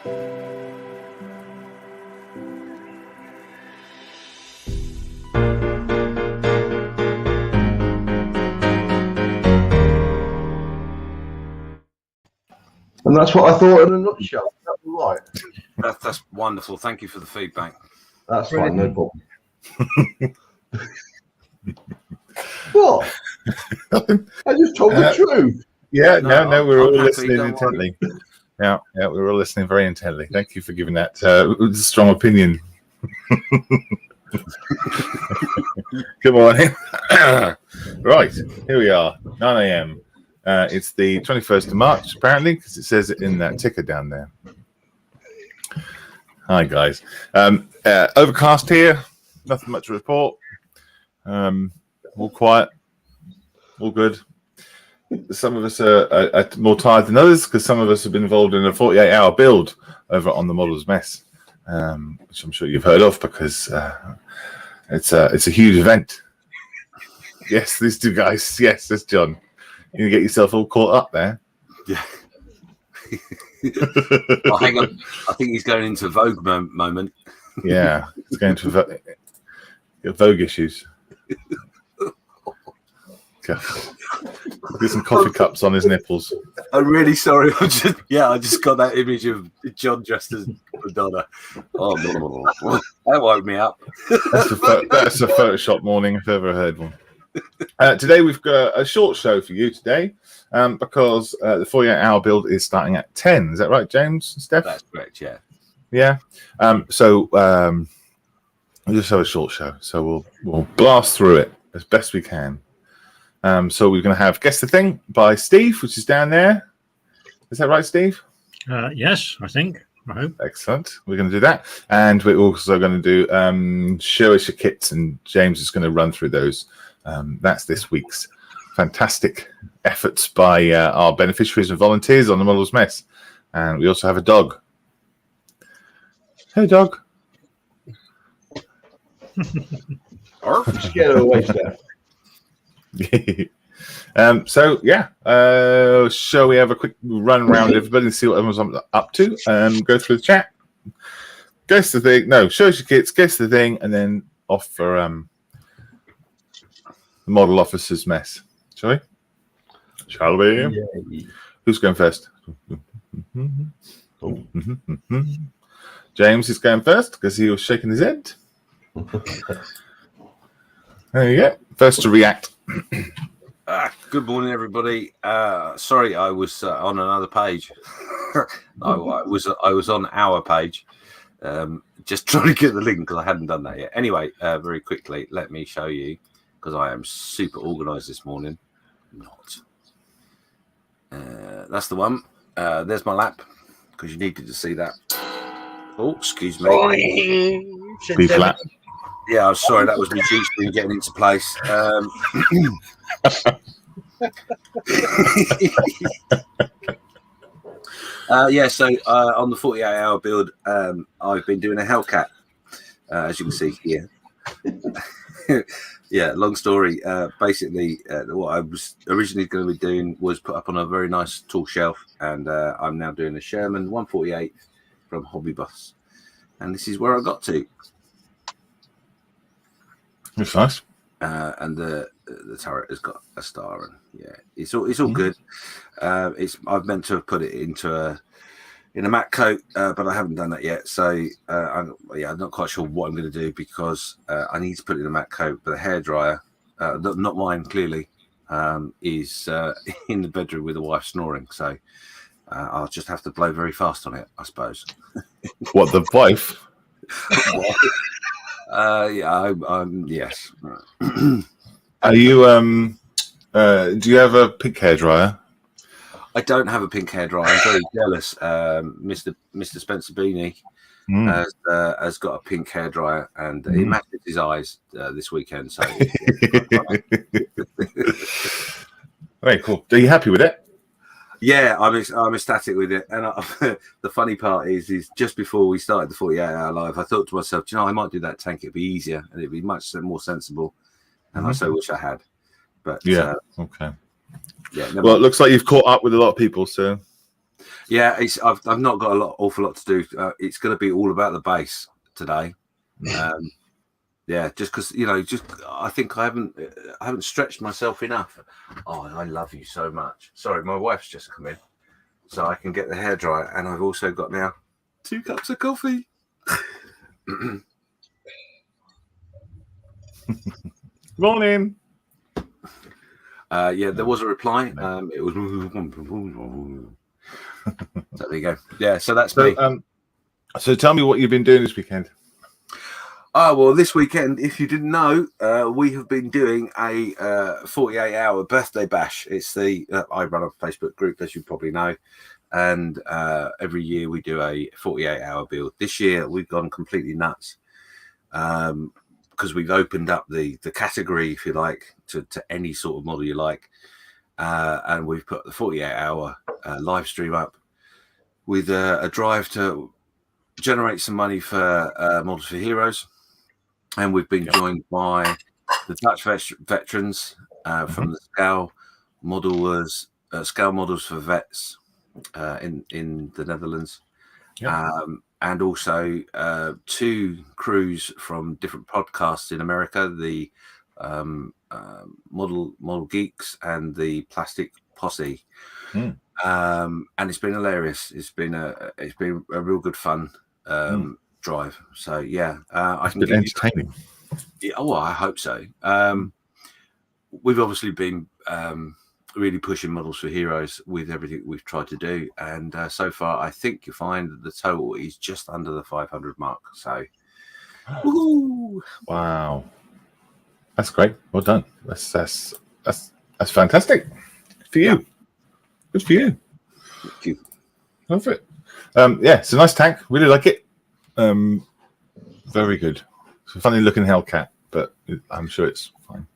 And that's what I thought in a nutshell. Is that right? That's wonderful. Thank you for the feedback. That's fine, no problem. What? I just told the truth. Yeah, no, we're all happy, listening intently. Yeah, we're all listening very intently. Thank you for giving that strong opinion. Good morning. Right, here we are, 9 a.m. It's the 21st of March, apparently, because it says it in that ticker down there. Hi, guys. Overcast here. Nothing much to report. All quiet. All good. Some of us are more tired than others because some of us have been involved in a 48-hour build over on the Model's Mess, which I'm sure you've heard of because it's a huge event. Yes, these two guys. Yes, that's John. You get yourself all caught up there. Yeah. Oh, hang on. I think he's going into Vogue moment. Yeah, he's going to Vogue issues. Get some coffee cups on his nipples. I'm really sorry. I just got that image of John dressed as Madonna. Oh, that woke me up. That's a Photoshop morning if I've ever heard one. Today we've got a short show for you today because the 48-hour build is starting at 10. Is that right, James and Steph? That's correct, yeah. Yeah. So we'll just have a short show. So we'll blast through it as best we can. So we're going to have Guess the Thing by Steve, which is down there. Is that right, Steve? Yes, I think. I hope. Excellent. We're going to do that. And we're also going to do Show Us Your Kits, and James is going to run through those. That's this week's fantastic efforts by our beneficiaries and volunteers on the Model's Mess. And we also have a dog. Hey, dog. Get away, Steph. Shall we have a quick run around everybody and see what everyone's up to and go through the chat? Guess the thing. No, show us your kits, guess the thing, and then off for the model officer's mess. Shall we? Shall we? Yeah. Who's going first? James is going first because he was shaking his head. There you go. First to react. Good morning, everybody. Sorry, I was on another page. I was on our page, just trying to get the link because I hadn't done that yet. Anyway, very quickly, let me show you because I am super organised this morning. Not. That's the one. There's my lap because you needed to see that. Oh, excuse me. B flat. Yeah, I'm sorry, that was my G-string getting into place. So on the 48-hour build, I've been doing a Hellcat, as you can see here. Yeah, long story. Basically, what I was originally going to be doing was put up on a very nice tall shelf, and I'm now doing a Sherman 148 from Hobby Bus, and this is where I got to. That's nice. And the turret has got a star, and yeah, it's all good. I've meant to have put it in a matte coat, but I haven't done that yet. So I'm not quite sure what I'm going to do because I need to put it in a matte coat. But the hairdryer, not mine clearly, is in the bedroom with the wife snoring. So I'll just have to blow very fast on it, I suppose. What, the wife? Yes. Are you do you have a pink hairdryer? I don't have a pink hairdryer. I'm very jealous. Mr. Spencer Beanie has got a pink hairdryer, and he matches his eyes this weekend. So, very cool. Are you happy with it? Yeah, I'm ecstatic with it. And the funny part is just before we started the 48-hour live, I thought to myself, I might do that tank. It'd be easier and it'd be much more sensible. And I so wish I had. But yeah, okay. Yeah. Well, it looks like you've caught up with a lot of people. So Yeah, I've not got awful lot to do. It's going to be all about the base today. Yeah, just because I think I haven't stretched myself enough. Oh, I love you so much. Sorry, my wife's just come in, so I can get the hairdryer, and I've also got now 2 cups of coffee. Morning. Yeah, there was a reply. It was. So there you go. Yeah, so that's me. So tell me what you've been doing this weekend. Oh, well, this weekend, if you didn't know, we have been doing a 48-hour birthday bash. It's I run a Facebook group, as you probably know, and every year we do a 48-hour build. This year we've gone completely nuts because we've opened up the category, if you like, to any sort of model you like, and we've put the 48-hour live stream up with a drive to generate some money for Models for Heroes. And we've been joined by the Dutch veterans from the Scale Models for Vets in the Netherlands, and also 2 crews from different podcasts in America, the Model Geeks and the Plastic Posse. And it's been hilarious. It's been a real good fun drive. So yeah, I can been entertaining. I hope so. We've obviously been really pushing Models for Heroes with everything we've tried to do, and so far I think you'll find that the total is just under the 500 mark. So wow, that's great. Well done. That's fantastic for you. Good for you. Thank you. Love it. It's a nice tank. Really like it. Very good. It's a funny looking Hellcat, but I'm sure it's fine.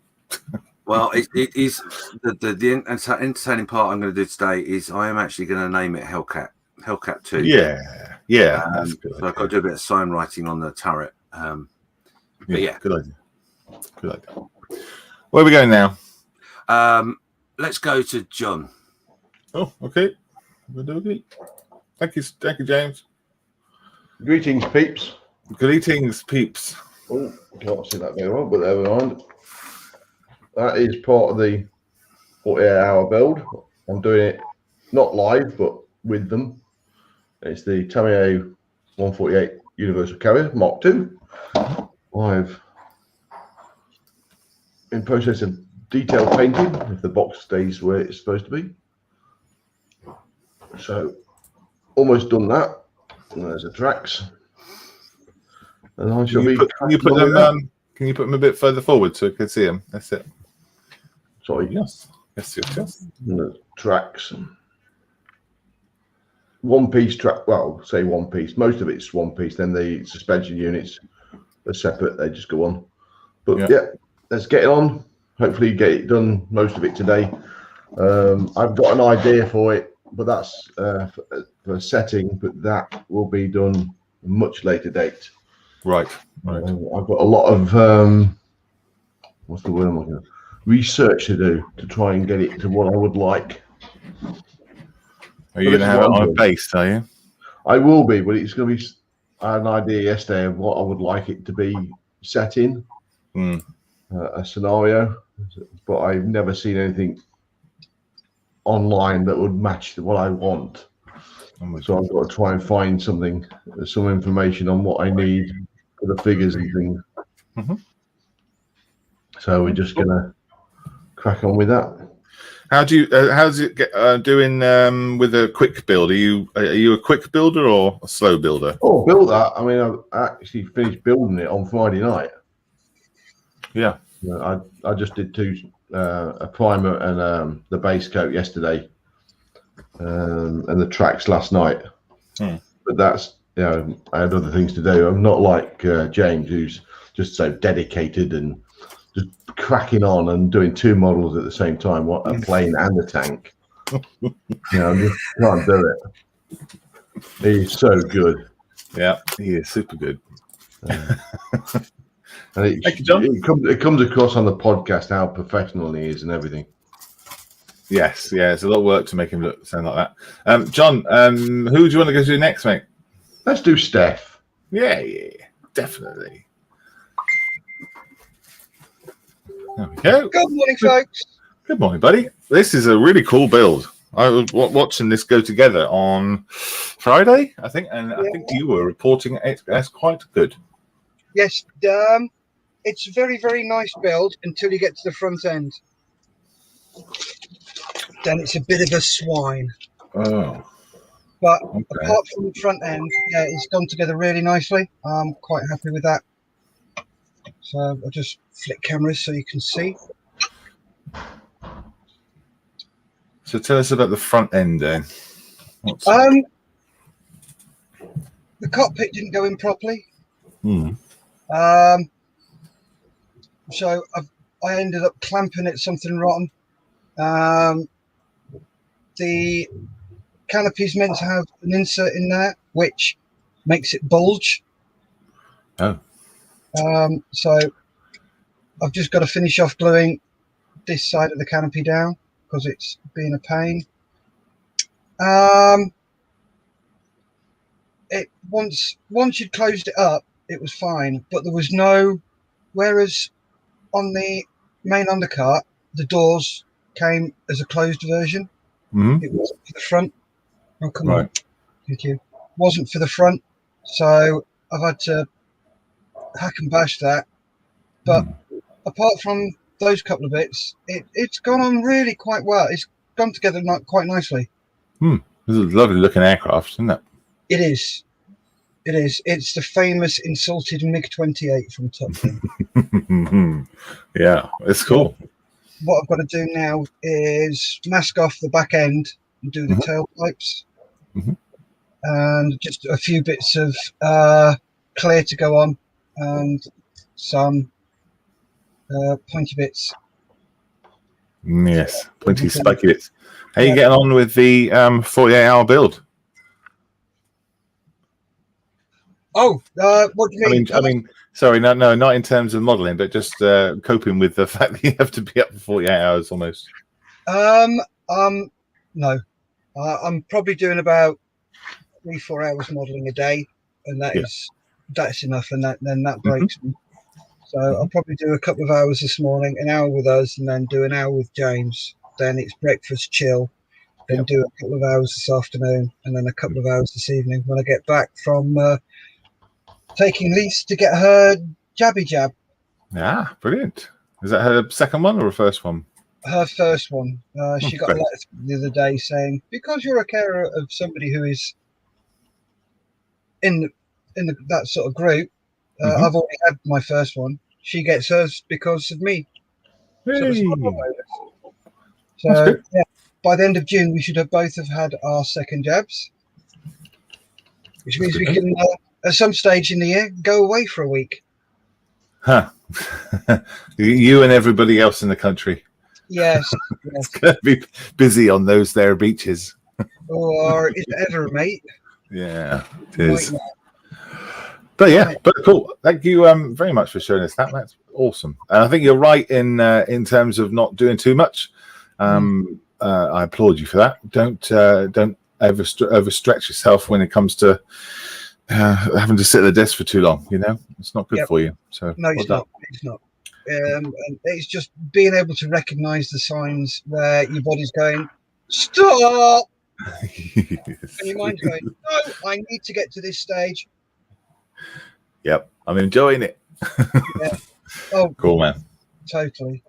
Well, it is the entertaining part I'm going to do today is I am actually going to name it Hellcat 2. Yeah. That's good. So I've got to do a bit of sign writing on the turret. But yeah, good idea. Where are we going now? Let's go to John. Oh, okay. Thank you, James. Greetings, peeps. Greetings, peeps. Oh, can't see that very well, but never mind. That is part of the 48-hour build. I'm doing it not live, but with them. It's the Tamiya 148 Universal Carrier Mark II. I've in process of detail painting if the box stays where it's supposed to be. So almost done that. And there's the tracks. And I shall can you put them a bit further forward so I can see them? That's it. Sorry. Yes. The tracks. One piece track. Well, say one piece. Most of it's one piece. Then the suspension units are separate. They just go on. But yeah, let's get it on. Hopefully, get it done. Most of it today. I've got an idea for it, but that's for a setting. But that will be done at a much later date. Right. I've got a lot of what's the word I'm looking at? Research to do to try and get it to what I would like. Are you going to have it on a base, are you? I will be, but it's going to be. I had an idea yesterday of what I would like it to be set in a scenario, but I've never seen anything online that would match what I want. So I've got to try and find some information on what I need for the figures and things. So we're just gonna crack on with that. How's it doing with a quick build? Are you a quick builder or a slow builder? Oh, build that. I mean, I actually finished building it on Friday night. Yeah. I just did a primer and the base coat yesterday, and the tracks last night. But that's I had other things to do. I'm not like James, who's just so dedicated and just cracking on and doing 2 models at the same time, what a plane and a tank. I just can't do it. He's so good. Yeah, he is super good. And it comes across on the podcast how professional he is and everything. Yes, yeah, it's a lot of work to make him sound like that. John, who do you want to go to next, mate? Let's do Steph. Yeah, definitely. There we go. Good morning, folks. Good morning, buddy. This is a really cool build. I was watching this go together on Friday, I think, and I think you were reporting it as quite good. Yes, it's a very, very nice build until you get to the front end. Then it's a bit of a swine. Oh. But Okay. apart from the front end, yeah, it's gone together really nicely. I'm quite happy with that. So I'll just flick cameras so you can see. So tell us about the front end then. The cockpit didn't go in properly. So I ended up clamping it something rotten. The canopy's meant to have an insert in there which makes it bulge. Oh. So I've just got to finish off gluing this side of the canopy down because it's being a pain. It once you'd closed it up, it was fine, but there was no. Whereas on the main undercart, the doors came as a closed version. It wasn't for the front. Oh, come on. Thank you. Wasn't for the front. So I've had to hack and bash that. But apart from those couple of bits, it's gone on really quite well. It's gone together quite nicely. This is a lovely looking aircraft, isn't it? It is. It is. It's the famous insulted MiG-28 from Top Gun. Yeah, it's cool. What I've got to do now is mask off the back end and do the tailpipes. And just a few bits of clear to go on and some pointy bits. Yes, pointy spiky bits. How are you getting on with the 48-hour build? Oh, what do you mean? I mean, sorry, no, not in terms of modelling, but just coping with the fact that you have to be up for 48 hours almost. No, I'm probably doing about 3-4 hours modelling a day, and that's enough, and then that breaks me. So I'll probably do a couple of hours this morning, an hour with us, and then do an hour with James. Then it's breakfast, chill. Then do a couple of hours this afternoon, and then a couple of hours this evening when I get back from taking Lise to get her jabby jab. Yeah, brilliant. Is that her second one or her first one? Her first one. She got a letter the other day saying, because you're a carer of somebody who is in that sort of group, I've already had my first one. She gets hers because of me. Hey. So yeah, by the end of June, we should have both have had our second jabs, which means we can, at some stage in the year, go away for a week. Huh. You and everybody else in the country. Yes. It's going to be busy on those there beaches. Or is it ever, mate? Yeah, it is. But yeah, but cool. Thank you very much for showing us that. That's awesome. And I think you're right in terms of not doing too much. I applaud you for that. Don't overstretch yourself when it comes to having to sit at the desk for too long. You know, it's not good for you. So no, it's not. It's not. And it's just being able to recognise the signs where your body's going, stop, and your mind's going, no, I need to get to this stage. Yep, I'm enjoying it. Yeah. Oh, cool, man. Totally.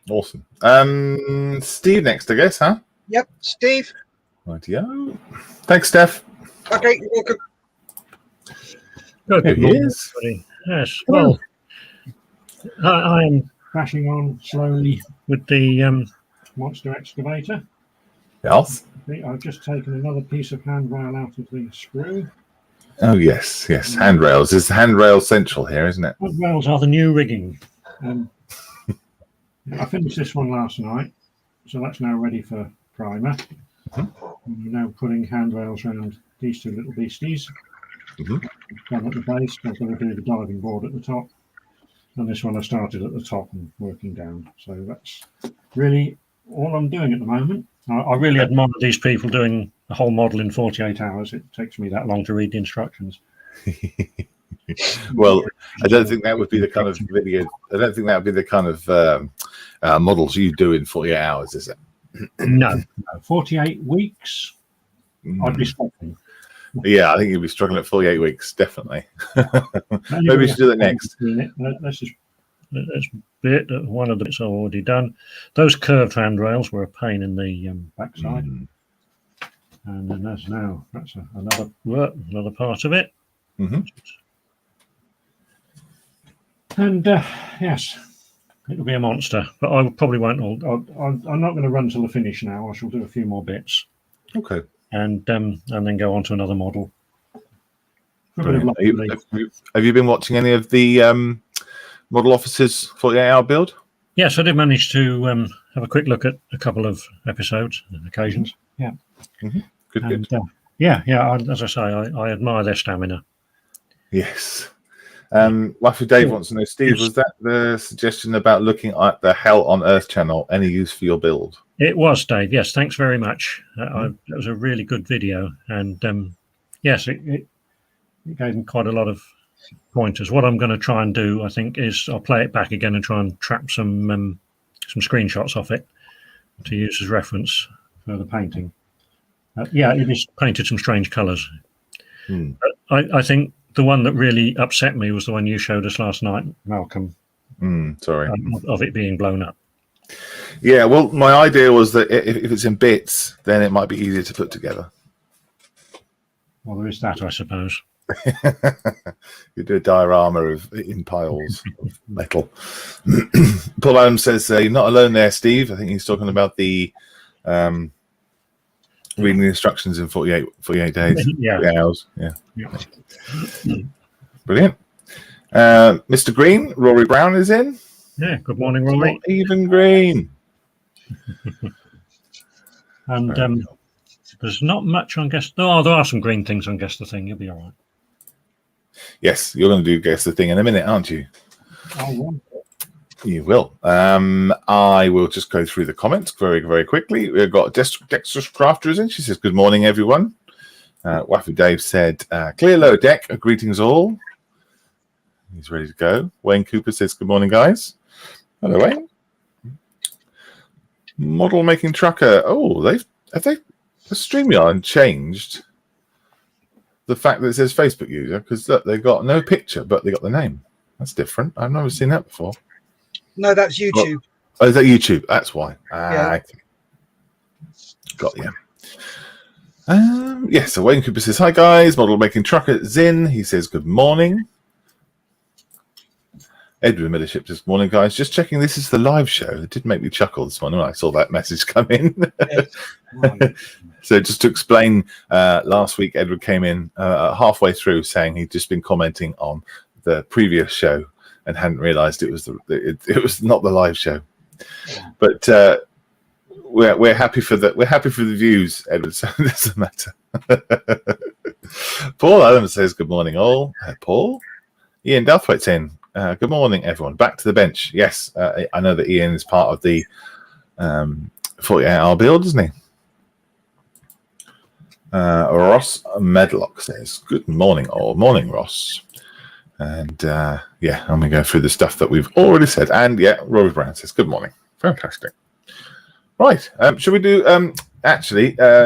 Awesome. Steve next, I guess, huh? Yep, Steve. Rightio. Thanks, Steph. Okay, you're welcome. Good He morning, is. everybody. Yes, well, I am crashing on slowly with the monster excavator. Yes. I've just taken another piece of handrail out of the screw. Oh, yes. Handrails. It's handrail central here, isn't it? Handrails are the new rigging. I finished this one last night, so that's now ready for primer. And we're now putting handrails around these two little beasties. Down at the base, I've got to do the diving board at the top. And this one I started at the top and working down. So that's really all I'm doing at the moment. I really admire these people doing a whole model in 48 hours. It takes me that long to read the instructions. Well, I don't think that would be the kind of video. I don't think that would be the kind of models you do in 48 hours, is it? No, 48 weeks. I'd be struggling. Yeah, I think you'd be struggling at 48 weeks, definitely. Maybe we should do that next. Let's bit one of the bits I've already done. Those curved handrails were a pain in the backside, and then that's another part of it. Mm-hmm. And yes, it'll be a monster, but I probably won't. I'm not going to run till the finish now. I shall do a few more bits. Okay. And then go on to another model. Have you been watching any of the Model Officers 48-hour build? Yes, I did manage to have a quick look at a couple of episodes and occasions. Yeah. Mm-hmm. Good. As I say, I admire their stamina. Yes. Waffy Dave wants to know, Steve, was that the suggestion about looking at the Hell on Earth channel? Any use for your build? It was, Dave. Yes, thanks very much. That was a really good video, and yes, it gave me quite a lot of pointers. What I'm going to try and do, I think, is I'll play it back again and try and trap some screenshots off it to use as reference for the painting. It is painted some strange colours. I think the one that really upset me was the one you showed us last night, Malcolm. Sorry. Of it being blown up. Yeah, well, my idea was that if it's in bits, then it might be easier to put together. Well, there is that, I suppose. You do a diorama in piles of metal. Paul Adams says, you're not alone there, Steve. I think he's talking about the reading the instructions in 48 days. 48 hours. Yeah. Brilliant. Mr. Green, Rory Brown is in. Yeah, good morning, Rory. Not even Green. And there's not much on Guess. Oh, there are some green things on Guess the Thing. You'll be all right. Yes, you're going to do Guess the Thing in a minute, aren't you? I will. You will. I will just go through the comments very, very quickly. We've got Dexterous Crafters in. She says, good morning, everyone. Waffy Dave said, clear low deck. Greetings all. He's ready to go. Wayne Cooper says, good morning, guys. Hello, Wayne. Model Making Trucker. Oh, the StreamYard changed the fact that it says Facebook user, because look, they've got no picture, but they got the name. That's different. I've never seen that before. No, that's YouTube. Oh, is that YouTube? That's why. Yeah. Got you. Yes, so Wayne Cooper says, hi guys, Model Making Trucker Zin. He says, good morning. Edward Millership says, good morning, guys. Just checking this is the live show. It did make me chuckle this morning when I saw that message come in. So just to explain, last week Edward came in halfway through saying he'd just been commenting on the previous show and hadn't realised it was it was not the live show. But we're happy for the views, Edward. So it doesn't matter. Paul Adams says, good morning, all. Paul. Ian Duthwaite's in. Good morning, everyone. Back to the bench. Yes, I know that Ian is part of the 48-hour build, isn't he? Ross Medlock says, good morning, all. Morning, Ross. And I'm going to go through the stuff that we've already said. And Rory Brown says, good morning. Fantastic. Right. Should we do,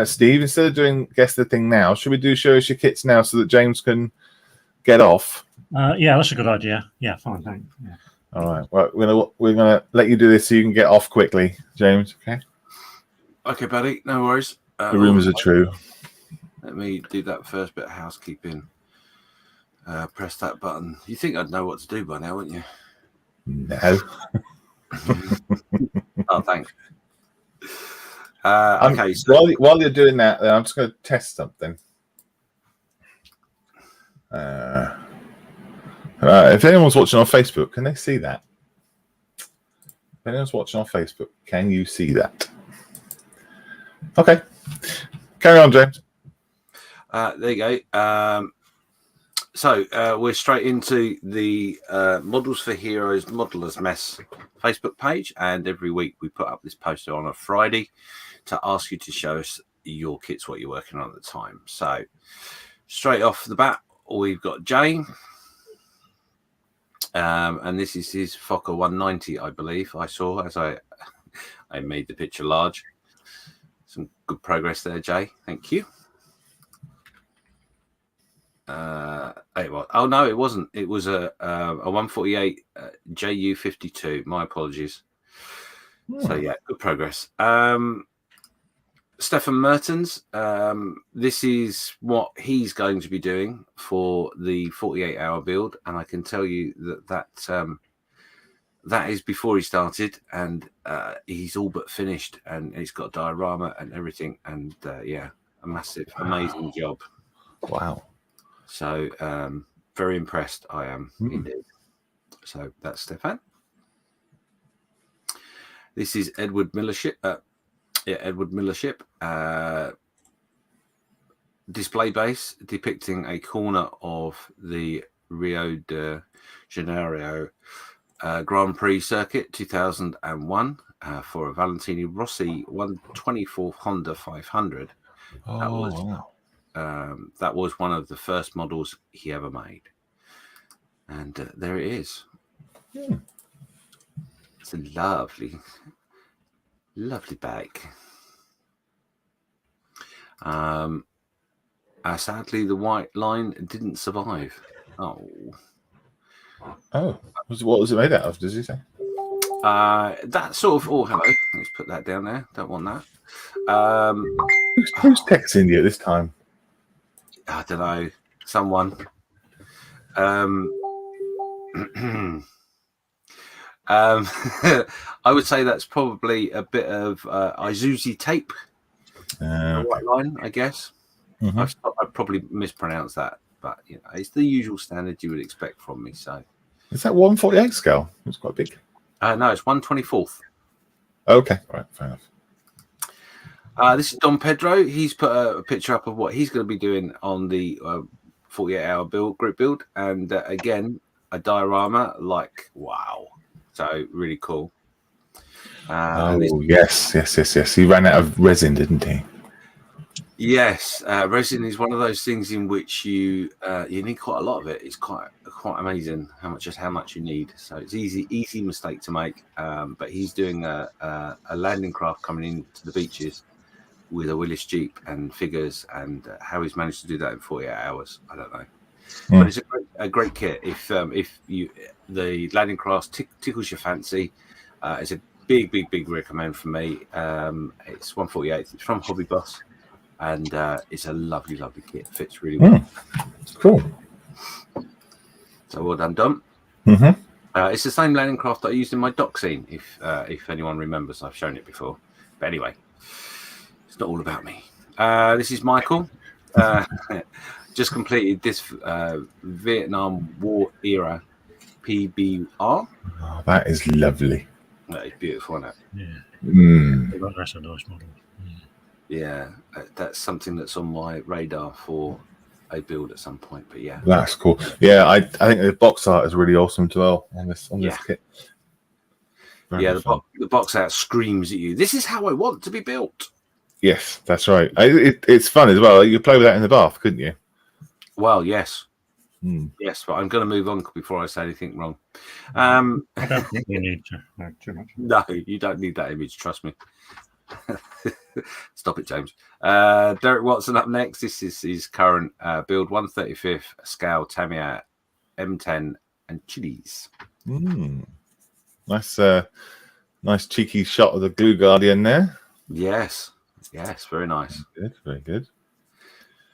Steve, instead of doing Guess the Thing now, should we do Show Us Your Kits now so that James can get off? That's a good idea. Yeah, fine, thanks. Yeah. All right. Well, we're gonna let you do this so you can get off quickly, James. Okay. Okay, buddy. No worries. The rumors are true. Let me do that first bit of housekeeping. Press that button. You think I'd know what to do by now, wouldn't you? No. Oh, thanks. Okay. So while you're doing that, I'm just going to test something. If anyone's watching on Facebook, can they see that? If anyone's watching on Facebook, can you see that? Okay. Carry on, James. There you go. So we're straight into the Models for Heroes Modelers Mess Facebook page, and every week we put up this poster on a Friday to ask you to show us your kits, what you're working on at the time. So straight off the bat, we've got Jay, and this is his Fokker 190, I believe. I saw as I made the picture large. Some good progress there, Jay. Thank you. Oh no, it wasn't. It was a 148 JU52. My apologies. So yeah, good progress. Stefan Mertens, this is what he's going to be doing for the 48-hour build, and I can tell you that is before he started, and he's all but finished, and he's got a diorama and everything, and yeah, a massive, amazing job. Wow. So very impressed I am indeed. So that's Stefan. This is Edward Millership. Edward Millership. Display base depicting a corner of the Rio de Janeiro Grand Prix circuit 2001 for a Valentini Rossi 124 Honda 500. That was one of the first models he ever made, and there it is. It's a lovely bag. Sadly, the white line didn't survive. What was it made out of? Does he say? That sort of. Oh, hello. Let's put that down there. Don't want that. Who's texting you at this time? I don't know. Someone. I would say that's probably a bit of Isuzu tape. White line, I guess. I probably mispronounced that, but you know, it's the usual standard you would expect from me. So, is that 148 scale? It's quite big. No, it's 1/24. Okay, all right, fair enough. This is Don Pedro. He's put a picture up of what he's going to be doing on the 48-hour group build, and again, a diorama. Like, wow, so really cool. Yes. He ran out of resin, didn't he? Yes, resin is one of those things in which you need quite a lot of it. It's quite amazing how much you need. So it's easy mistake to make. But he's doing a landing craft coming into the beaches with a Willis Jeep and figures, and how he's managed to do that in 48 hours, I don't know. But it's a great kit. If the landing craft tickles your fancy, it's a big recommend from me. It's 148. It's from Hobby Boss. And it's a lovely kit. Fits really well. It's cool. So well done, Dom. It's the same landing craft that I used in my dock scene, if anyone remembers. I've shown it before. But anyway, it's not all about me. This is Michael. Just completed this Vietnam War era PBR. Oh, that is lovely. That is beautiful, isn't it? Yeah. That's a nice model. Yeah, that's something that's on my radar for a build at some point. But yeah, that's cool. Yeah, I think the box art is really awesome as well on this kit. The box art screams at you. This is how I want to be built. Yes, that's right. It's fun as well. You could play with that in the bath, couldn't you? Well, yes. Yes, but I'm going to move on before I say anything wrong. I don't think you need to know too much. No, you don't need that image. Trust me. Stop it, James. Derek Watson up next. This is his current build, 135th scale Tamiya M10 and Chili's. Nice cheeky shot of the Glue Guardian there. Yes, very nice. Very good.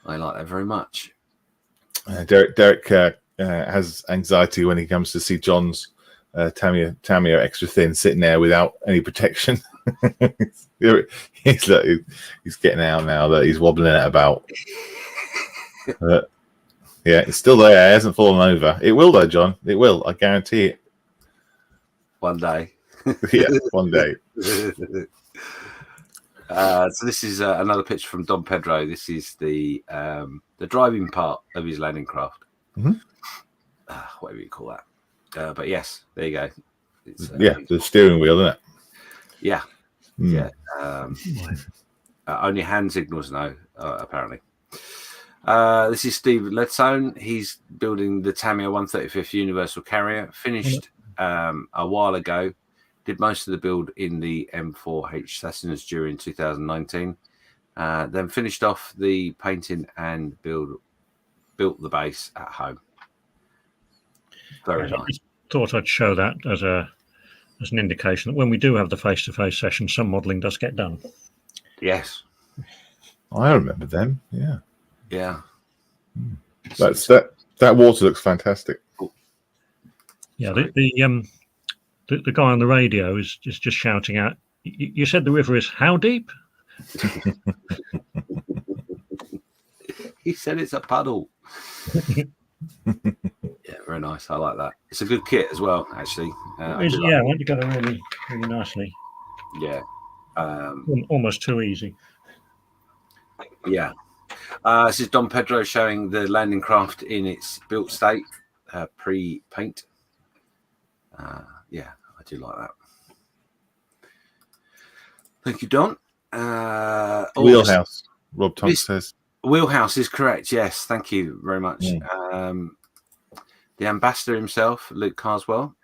I like that very much. Derek has anxiety when he comes to see John's Tamiya extra thin sitting there without any protection. He's getting out now that he's wobbling it about. Yeah, it's still there. It hasn't fallen over. It will though, John. It will. I guarantee it. One day. Yeah, one day. So this is another picture from Don Pedro. This is the driving part of his landing craft. whatever you call that. But yes, there you go. It's, the steering wheel, isn't it? Yeah. Only hand signals now, apparently. This is Steve Ledstone. He's building the Tamiya 135th Universal Carrier. Finished a while ago. Did most of the build in the M4H Cessnas during 2019. Then finished off the painting and built the base at home. Very nice. I just thought I'd show that as an indication that when we do have the face-to-face session, some modelling does get done. Yes. I remember them. Yeah. Yeah. That water looks fantastic. Yeah. The guy on the radio is just shouting out. You said the river is how deep? He said it's a puddle. Yeah, very nice. I like that. It's a good kit as well, actually. It went together really, really nicely. Yeah. Almost too easy. Yeah. This is Don Pedro showing the landing craft in its built state, pre-paint. Yeah, I do like that. Thank you, Don. Wheelhouse, Rob Tonks says. Wheelhouse is correct. Yes, thank you very much. The ambassador himself, Luke Carswell.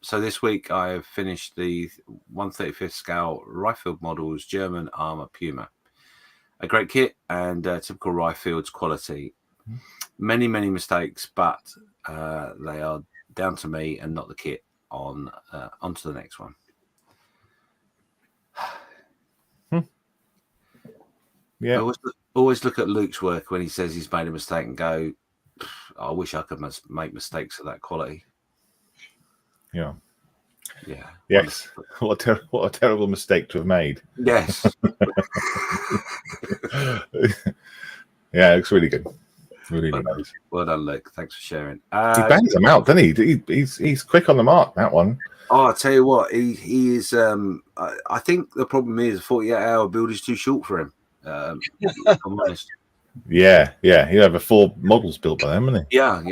So this week I have finished the 135th scale Ryefield models German Armour Puma. A great kit and typical Ryefields quality. Many mistakes, but they are down to me and not the kit. On to the next one. Yeah. I always look at Luke's work when he says he's made a mistake and go, I wish I could make mistakes of that quality. Yeah. Yeah. Yes. What a terrible mistake to have made. Yes. Yeah, it looks really good. Really nice. Well done, Luke. Thanks for sharing. He bangs them out, doesn't he? He's quick on the mark, that one. Oh, I tell you what, he is. I think the problem is 48-hour build is too short for him. If I'm honest. Yeah. He'll have 4 models built by them, wouldn't he? Yeah.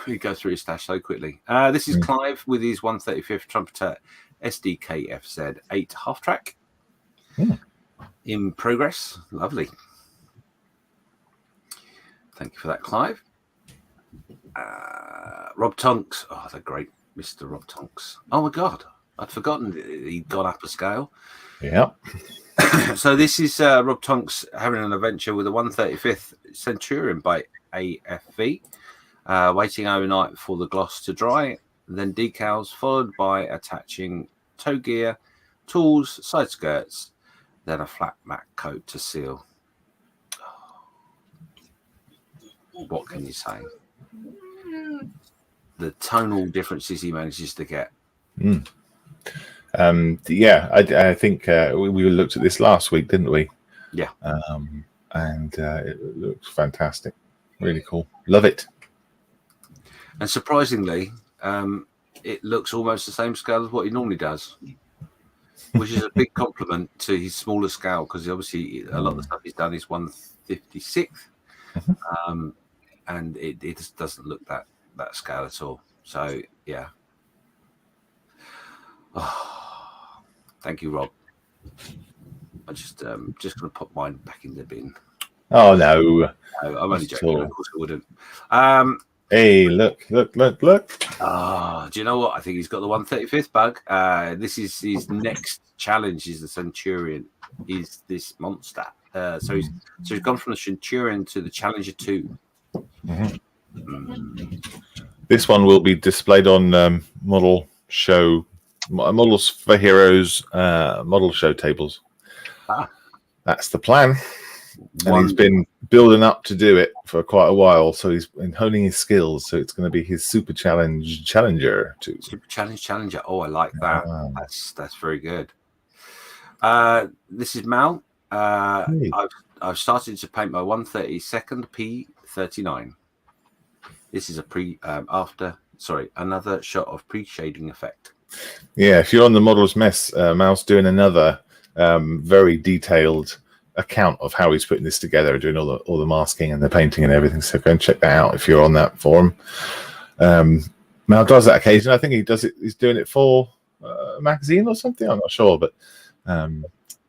He goes through his stash so quickly. This is Clive with his 135th Trumpeter SDKFZ 8 half track. In progress. Lovely. Thank you for that, Clive. Rob Tonks. Oh, the great Mr. Rob Tonks. Oh my God, I'd forgotten he'd gone up a scale. Yeah. So this is Rob Tonks having an adventure with a 135th Centurion by AFV, waiting overnight for the gloss to dry, then decals, followed by attaching toe gear, tools, side skirts, then a flat matte coat to seal. What can you say? The tonal differences he manages to get. I think we looked at this last week, didn't we? Yeah. And it looks fantastic. Really cool. Love it. And surprisingly, it looks almost the same scale as what he normally does, which is a big compliment to his smaller scale, because obviously a lot of the stuff he's done is 156th. And it just doesn't look that scale at all. So yeah. Oh, thank you, Rob. I just gonna put mine back in the bin. Oh no, I'm only joking. Of course I wouldn't. Hey, look! Do you know what? I think he's got the 135th bug. This is his next challenge. Is the Centurion? Is this monster? So he's gone from the Centurion to the Challenger 2. This one will be displayed on models for Heroes model show tables. That's the plan. And he's been building up to do it for quite a while, so he's been honing his skills. So it's going to be his Super Challenger too. Super Challenger. Oh, I like that. That's very good. This is Mal. I've started to paint my 132nd P39. This is another shot of pre-shading effect. Yeah, if you're on the Models Mess, Mal's doing another very detailed account of how he's putting this together, doing all the masking and the painting and everything. So go and check that out if you're on that forum. Mal does that occasionally. I think he does it. He's doing it for a magazine or something. I'm not sure, but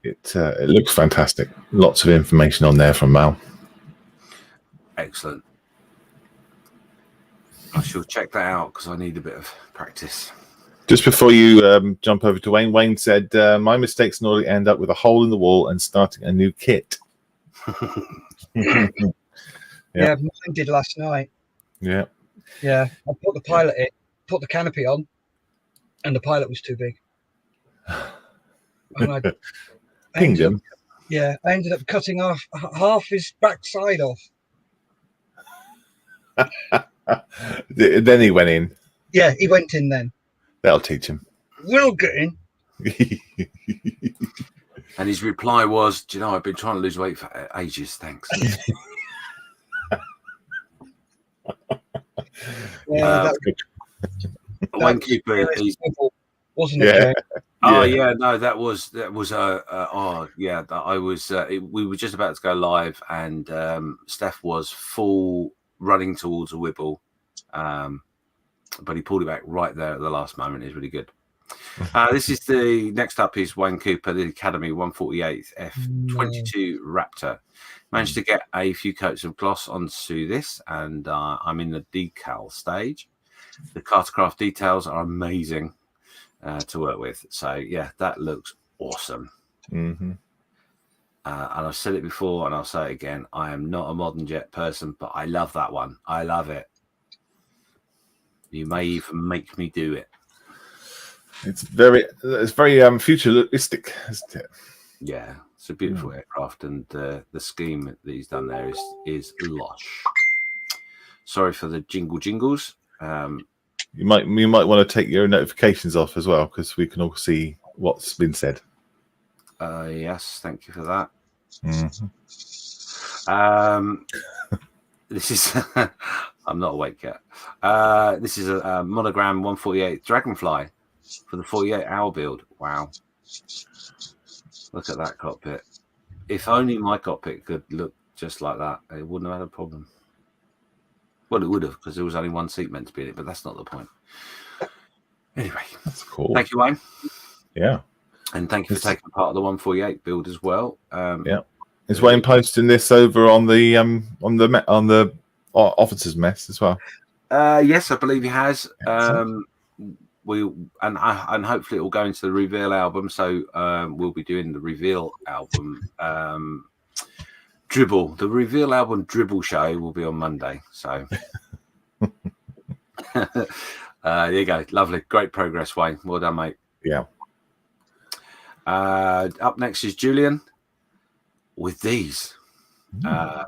it looks fantastic. Lots of information on there from Mal. Excellent. I shall check that out because I need a bit of practice. Just before you jump over to Wayne, Wayne said, my mistakes normally end up with a hole in the wall and starting a new kit. Yeah, mine did last night. Yeah. Yeah, I put the pilot in, put the canopy on, and the pilot was too big. And I Pinged him. I ended up cutting off half his backside off. Then he went in. Yeah, he went in then. That'll teach him. We'll get in. And his reply was, "Do you know, I've been trying to lose weight for ages. Thanks." That One keeper, wasn't it? Oh yeah, no, that was I was. We were just about to go live, and Steph was full running towards a wibble, but he pulled it back right there at the last moment. It's really good. This is the next up is Wayne Cooper, the Academy 148th F22 Raptor. Managed to get a few coats of gloss onto this, and I'm in the decal stage. The Cartercraft details are amazing to work with. So yeah, that looks awesome. Mm-hmm. And I've said it before and I'll say it again. I am not a modern jet person, but I love that one. I love it. You may even make me do it. It's very futuristic, isn't it? Yeah, it's a beautiful aircraft, and the scheme that he's done there is lush. Sorry for the jingles. You might want to take your notifications off as well, because we can all see what's been said. Yes, thank you for that. Mm-hmm. This is I'm not awake yet. This is a monogram 148 Dragonfly for the 48-hour build. Wow, look at that cockpit. If only my cockpit could look just like that, it wouldn't have had a problem. Well, it would have, because there was only one seat meant to be in it, but that's not the point. Anyway, that's cool. Thank you, Wayne. Yeah, and thank you for taking part of the 148 build as well. Yeah, is Wayne posting this over on the officers' mess as well? Yes, I believe he has. And hopefully it will go into the Reveal album. So we'll be doing the Reveal album dribble. The Reveal album dribble show will be on Monday. So there you go. Lovely, great progress, Wayne. Well done, mate. Yeah. Up next is Julian with these. And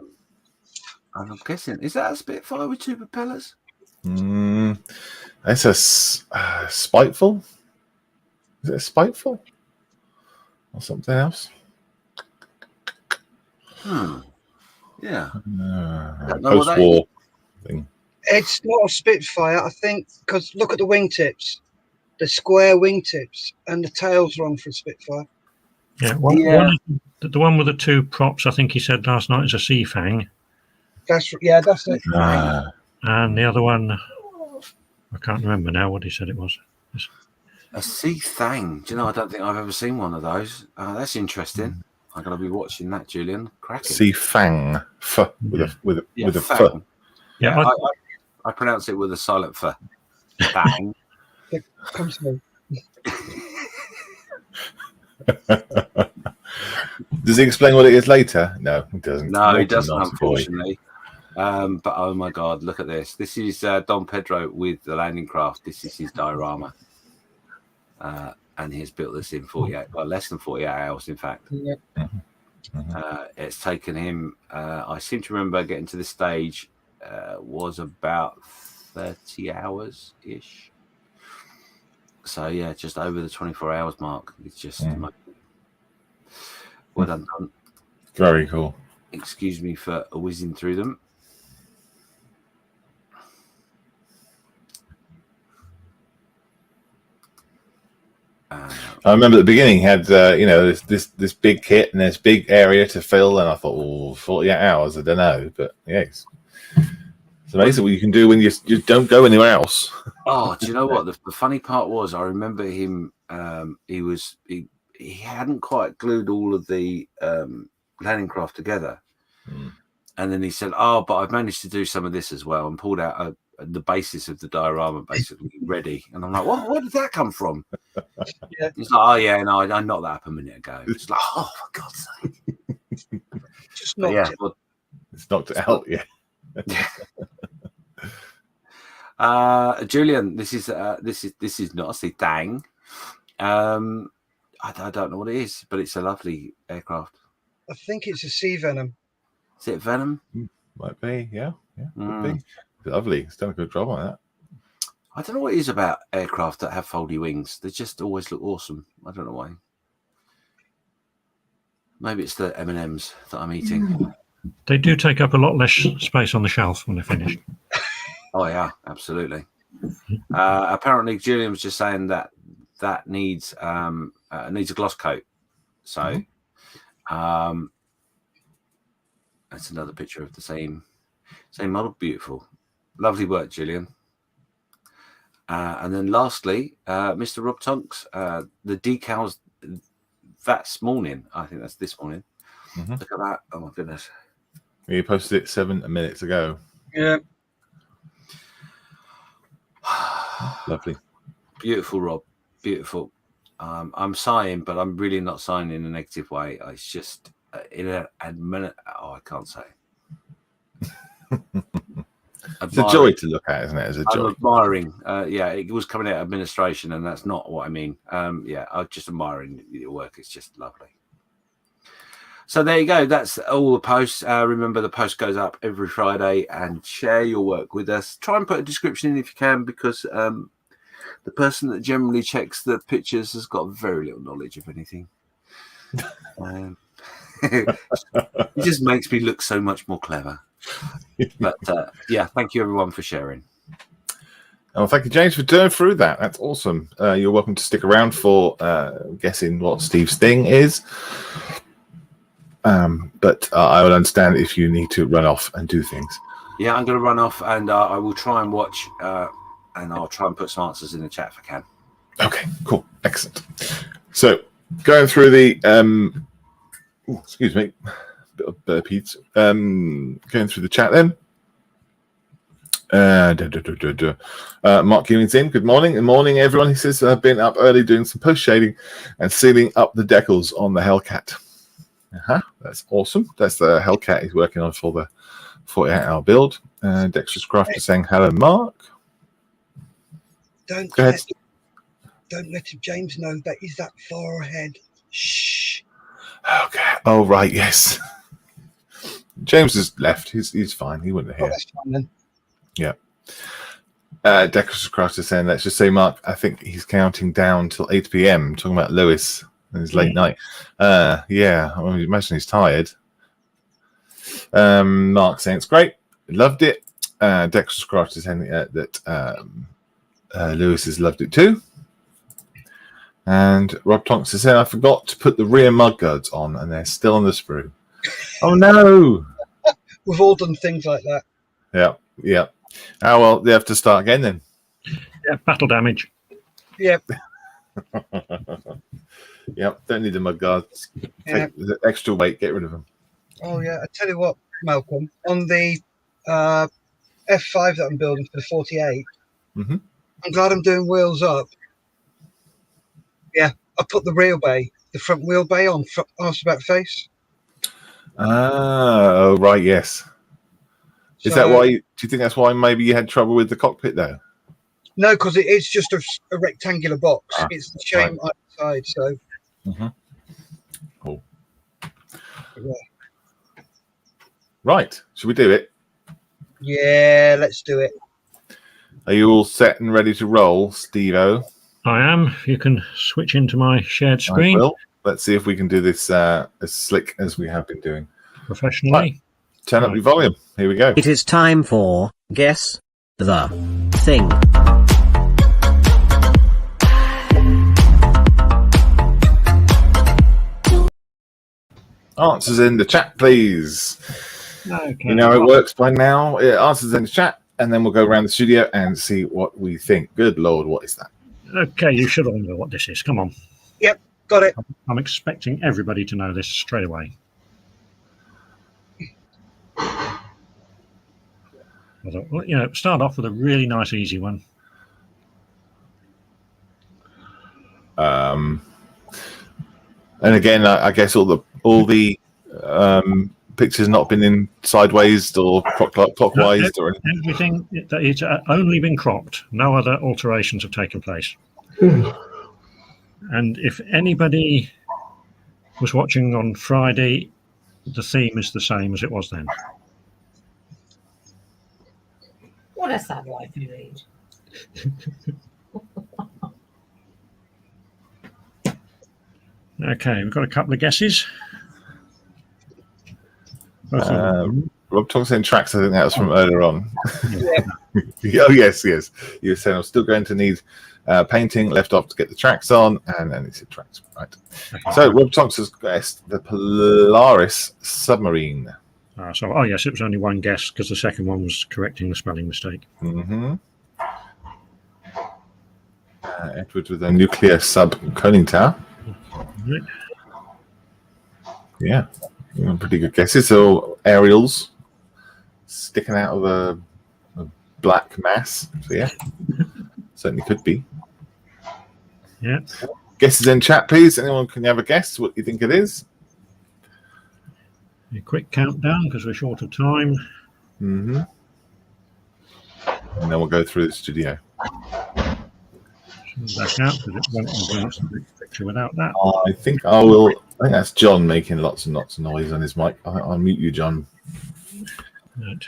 I'm guessing, is that a Spitfire with two propellers? That's a Spiteful. Is it a Spiteful or something else? Yeah. Post-war thing. It's not a Spitfire, I think, because look at the wingtips. The square wingtips, and the tail's wrong for a Spitfire. Yeah, the one with the two props, I think he said last night, is a Sea Fang. That's it. And the other one, I can't remember now what he said it was. A Sea Fang. Do you know, I don't think I've ever seen one of those. That's interesting. I'm going to be watching that, Julian. Cracking. Sea Fang. With a fang. Yeah, I pronounce it with a silent f. Fang. Come to me. Does he explain what it is later? No, he doesn't. No, he doesn't, unfortunately. But oh my God, look at this. This is Don Pedro with the landing craft. This is his diorama. And he's built this in less than 48 hours, in fact. Yep. It's taken him, I seem to remember getting to this stage, was about 30 hours-ish. So, yeah, just over the 24 hours mark. It's just well done. Very cool. Excuse me for whizzing through them. I remember at the beginning he had this big kit and this big area to fill, and I thought, 48 hours, I don't know, but yeah, it's amazing what you can do when you don't go anywhere else. Oh, do you know what? The funny part was, I remember him. He hadn't quite glued all of the landing craft together, and then he said, "Oh, but I've managed to do some of this as well," and pulled out the basis of the diorama basically ready. And I'm like, "What? Where did that come from?" Yeah. He's like, "Oh yeah, no, I knocked that up a minute ago." It's like, "Oh, for God's sake!" Just But knocked yeah, it. It's knocked it out, yeah. Julian, this is not a thing. I don't know what it is, but it's a lovely aircraft. I think it's a Sea Venom. Is it Venom? Might be, yeah. Could be. Lovely. It's done a good job on that. I don't know what it is about aircraft that have foldy wings. They just always look awesome. I don't know why. Maybe it's the M&Ms that I'm eating. They do take up a lot less space on the shelf when they're finished. Oh yeah, absolutely. Apparently, Julian was just saying that needs a gloss coat. So, that's another picture of the same model. Beautiful, lovely work, Julian. And then lastly, Mr. Rob Tonks, the decals that's morning. I think that's this morning. Look at that! Oh my goodness. You posted it 7 minutes ago. Yeah. Lovely. Beautiful, Rob. Beautiful. I'm sighing, but I'm really not sighing in a negative way. It's just in a minute. Oh, I can't say. It's a joy to look at, isn't it? It's a joy. I'm admiring. Yeah, it was coming out of administration, and that's not what I mean. Yeah, I'm just admiring your work. It's just lovely. So there you go. That's all the posts. Remember, the post goes up every Friday, and share your work with us. Try and put a description in if you can, because the person that generally checks the pictures has got very little knowledge of anything. It just makes me look so much more clever. But yeah, thank you everyone for sharing. Oh, thank you, James, for doing through that. That's awesome. You're welcome to stick around for guessing what Steve's thing is. But I would understand if you need to run off and do things. Yeah, I'm going to run off, and I will try and watch, and I'll try and put some answers in the chat if I can. Okay, cool. Excellent. So, going through the... excuse me. Bit of burpees. Going through the chat then. Mark Ewing's in. Good morning. Good morning, everyone. He says, I've been up early doing some post-shading and sealing up the decals on the Hellcat. That's awesome. That's the Hellcat he's working on for the 48-hour build. Dexter's Craft is saying, hello, Mark. Don't Go ahead. let James know that he's that far ahead. Shh. Okay. Oh, right, yes. James has left. He's fine. He wouldn't hear. Oh, that's fine then. Yeah. Dexter's Craft is saying, let's just say, Mark, I think he's counting down till 8 p.m. talking about Lewis and his late night. Yeah, I mean, imagine he's tired. Mark saying it's great. Loved it. Dexter's Craft is saying that Lewis has loved it too. And Rob Tonks is saying, I forgot to put the rear mudguards on and they're still on the sprue. Oh, no. We've all done things like that. Yeah. Oh, well, they have to start again then. Yeah, battle damage. Yep. Yep, don't need the mudguards. Take the extra weight, get rid of them. Oh, yeah. I tell you what, Malcolm, on the F5 that I'm building for the 48, I'm glad I'm doing wheels up. Yeah, I put the rear bay, the front wheel bay on arse about face. Oh, right, yes. Is that why? Do you think that's why maybe you had trouble with the cockpit, though? No, because it's just a rectangular box. It's the same outside, so. Cool. Yeah. Right, should we do it? Yeah, let's do it. Are you all set and ready to roll, Steve-O? I am. You can switch into my shared I screen will. Let's see if we can do this as slick as we have been doing. professionally. Right. Turn up your volume. Here we go. It is time for Guess the Thing. Answers in the chat, please. Okay. You know how it works by now. Answers in the chat, and then we'll go around the studio and see what we think. Good Lord, what is that? Okay, you should all know what this is. Come on. Yep, got it. I'm expecting everybody to know this straight away. Well, you know, start off with a really nice, easy one. And again, I guess all the pictures not been in sideways or clockwise or anything. Everything, it's only been cropped. No other alterations have taken place. And if anybody was watching on Friday, the theme is the same as it was then. What a sad life you lead. Okay, we've got a couple of guesses. Rob talks in tracks. I think that was from earlier on. Oh yes. You were saying I'm still going to need painting left off to get the tracks on, and then it's tracks, right? Okay. So Rob Tonks has guessed the Polaris submarine. Oh yes, it was only one guess because the second one was correcting the spelling mistake. Edward with a nuclear sub conning tower. Right. Yeah, pretty good guesses. So aerials sticking out of a black mass. So yeah, certainly could be. Yeah. Guesses in chat, please. Anyone can have a guess what you think it is? A quick countdown because we're short of time. And then we'll go through the studio. Back out because it won't advance the picture without that. I think I will. I think that's John making lots and lots of noise on his mic. I'll mute you, John. Right.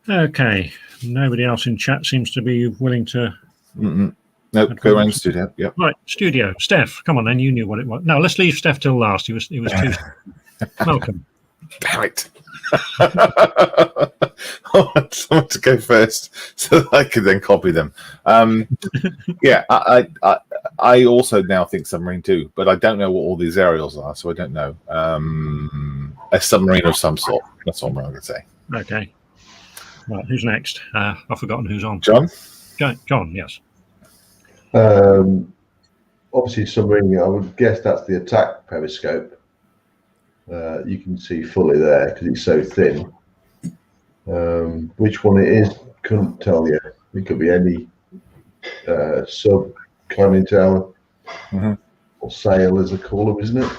Okay. Nobody else in chat seems to be willing to. Nope. Go around the studio. Yep. Right. Studio. Steph, come on then. You knew what it was. No, let's leave Steph till last. He was too. Welcome. Damn it. I want someone to go first so that I can then copy them. Yeah, I also now think submarine too, but I don't know what all these aerials are, so I don't know. A submarine of some sort. That's all I'm going to say. Okay. Right, who's next? I've forgotten who's on. John? John, yes. Obviously, submarine, I would guess that's the attack periscope. You can see fully there because it's so thin. Which one it is, couldn't tell you. It could be any sub conning tower or sail as a call them, isn't it?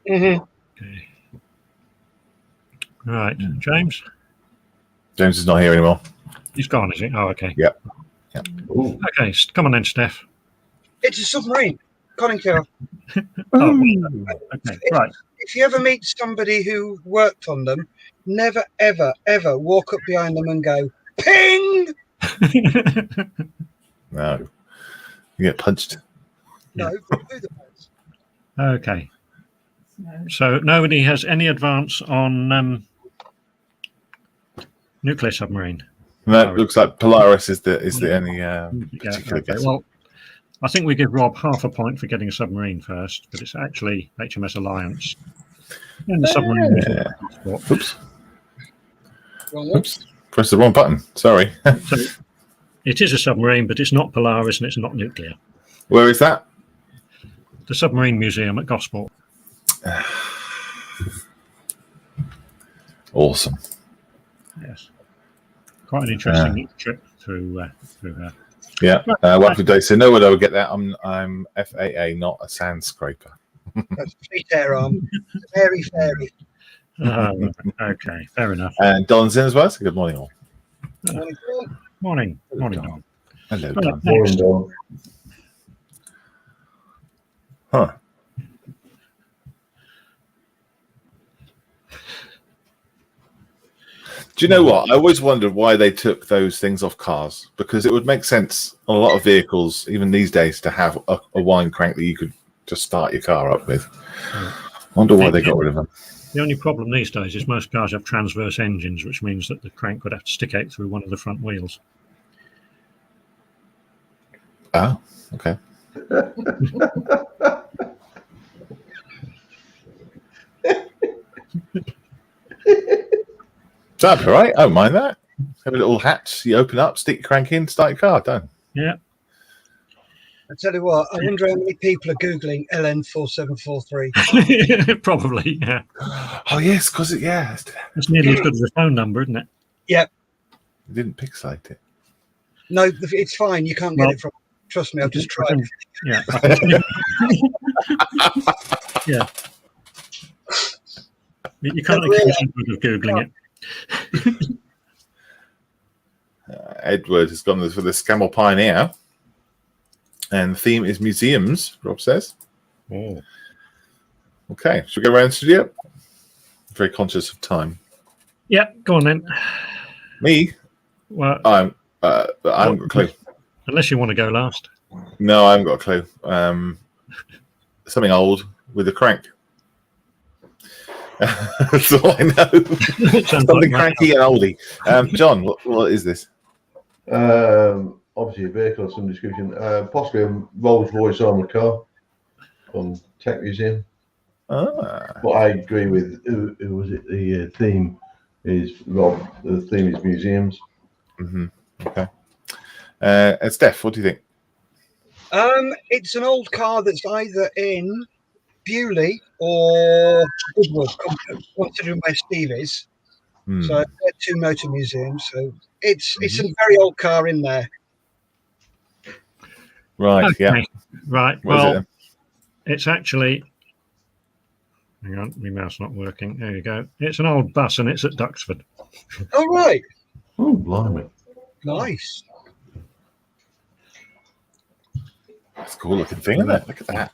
Okay. Right, James? James is not here anymore. He's gone, is he? Oh, okay. Yep. Okay, come on then, Steph. It's a submarine, conning tower. Okay, right. If you ever meet somebody who worked on them, never, ever, ever walk up behind them and go, ping! No. You get punched. No, do the voice. Okay. So nobody has any advance on nuclear submarine. No, it looks like Polaris is the only particular guess. Well, I think we give Rob half a point for getting a submarine first, but it's actually HMS Alliance. And the submarine. Oops. Oops. Pressed the wrong button. Sorry. So it is a submarine, but it's not Polaris and it's not nuclear. Where is that? The Submarine Museum at Gosport. Awesome. Yes. Quite an interesting trip through her. Yeah. Waffle Day said, no, I would get that. I'm FAA, not a sand scraper. That's fleet air arm. Very fairy. Okay, fair enough. And Don's in as well. So good morning, all. Morning, Don. Hello, Right, Don. next. Don. Huh. Do you know what? I always wondered why they took those things off cars, because it would make sense on a lot of vehicles, even these days, to have a wine crank that you could just start your car up with. I wonder why they got rid of them. The only problem these days is most cars have transverse engines, which means that the crank would have to stick out through one of the front wheels. Oh, okay. That'd be all right. I don't mind that. Have a little hatch. You open up, stick your crank in, start your car. Done. Yeah. I tell you what, I wonder how many people are Googling LN4743. Probably, yeah. Oh yes, because yeah, It's nearly as good as a phone number, isn't it? Yep. you didn't pixelate it. No, it's fine. You can't get Well, it from. Trust me, I've just tried. Yeah. Yeah. You can't accuse anybody of Googling it. Edward has gone for the Scammell Pioneer, and the theme is museums. Rob says. Oh. Okay, should we go around the studio? Very conscious of time. Yeah, go on then. Me, Well, I haven't got a clue. unless you want to go last. No, I haven't got a clue. Something old with a crank. That's all I know. Something cranky and oldie. John, what is this? Obviously a vehicle of some description. Possibly a Rolls Royce armoured car from Tech Museum. Ah. But I agree with who was it? The theme is Rob. The theme is museums. Mm-hmm. Okay. And Steph, what do you think? It's an old car that's either in Bewley or Goodwood, considering where Steve is. Hmm. So they're two motor museums. So it's a very old car in there. Right. Okay. Yeah. Right. What is it Well, then? it's actually. Hang on, my mouse not working. There you go. It's an old bus, and it's at Duxford. Oh right, Oh, blimey! nice. That's a cool looking thing, isn't it? Look at that.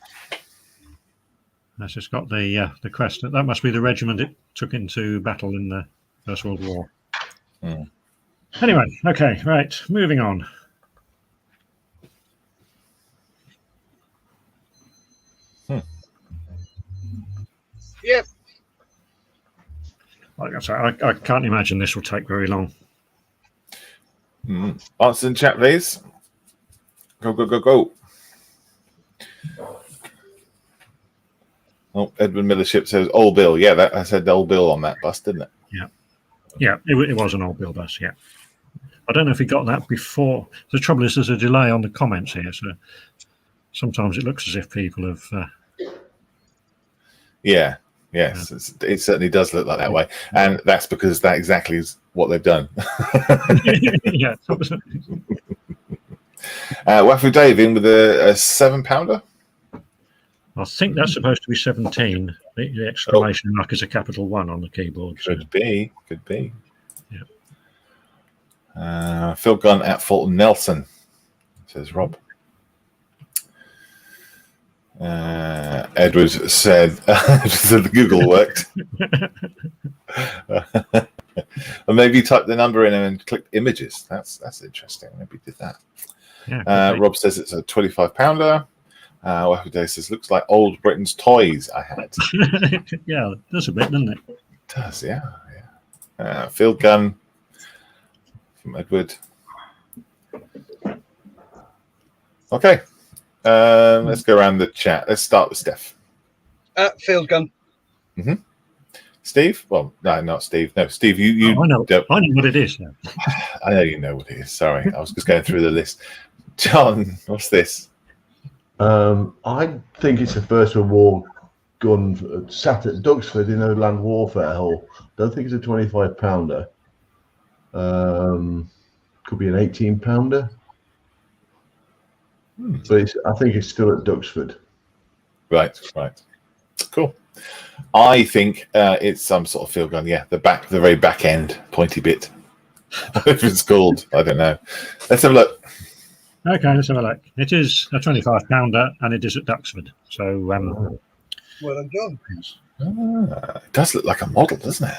That's just got the crest. That must be the regiment it took into battle in the First World War. Hmm. Anyway, okay, right, moving on. Yep. Like I say, I can't imagine this will take very long. Answer in chat, please. Go, go, go, go. Oh, Edwin Millership says Old Bill. Yeah, I said Old Bill on that bus, didn't it? Yeah, it was an old bill bus. Yeah, I don't know if he got that before. The trouble is, there's a delay on the comments here, so sometimes it looks as if people have. Yeah. Yes, it certainly does look like that way, and that's because that exactly is what they've done. Yeah. Wafu Dave in with a 7-pounder. I think that's supposed to be 17. The exclamation mark is a capital 1 on the keyboard. So. Could be. Yeah. Phil Gunn at Fulton Nelson, says Rob. Edward said the Google worked. Or maybe you typed the number in and clicked images. That's interesting. Maybe you did that. Yeah, Rob says it's a 25-pounder. Wafu Dave says looks like old Britain's toys I had. yeah, does a bit, doesn't it? It does, yeah. Field gun from Edward. Okay. Let's go around the chat. Let's start with Steph. Field gun. Steve? Well, no, not Steve. No, Steve, you I know don't. I know what it is. Yeah. I know you know what it is. Sorry, I was just going through the list. John, what's this? I think it's a First World War gun sat at Duxford in a land warfare hall. Don't think it's a 25-pounder. Could be an 18-pounder. But I think it's still at Duxford. Right. Cool. I think it's some sort of field gun. Yeah, the very back end, pointy bit. If it's called, I don't know. Let's have a look. Okay, let's have a look. It is a 25-pounder, and it is at Duxford. So, Well done, John. It does look like a model, doesn't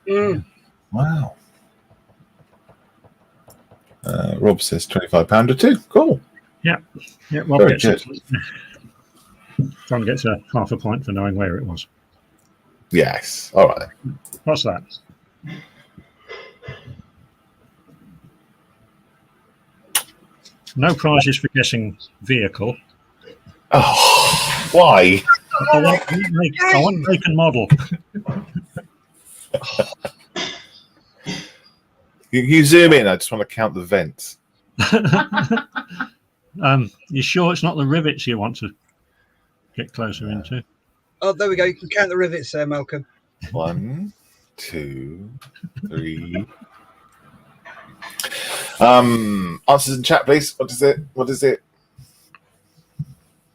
it? Wow. Rob says 25-pounder too. Cool. yeah. Rob Very gets good. John gets a half a point for knowing where it was. Yes. All right. What's that? No prizes for guessing vehicle. Oh, why? I want make and model. You zoom in. I just want to count the vents. You sure it's not the rivets you want to get closer into? Oh, there we go. You can count the rivets there, Malcolm. 1, 2, 3. Answers in chat, please. What is it? What is it?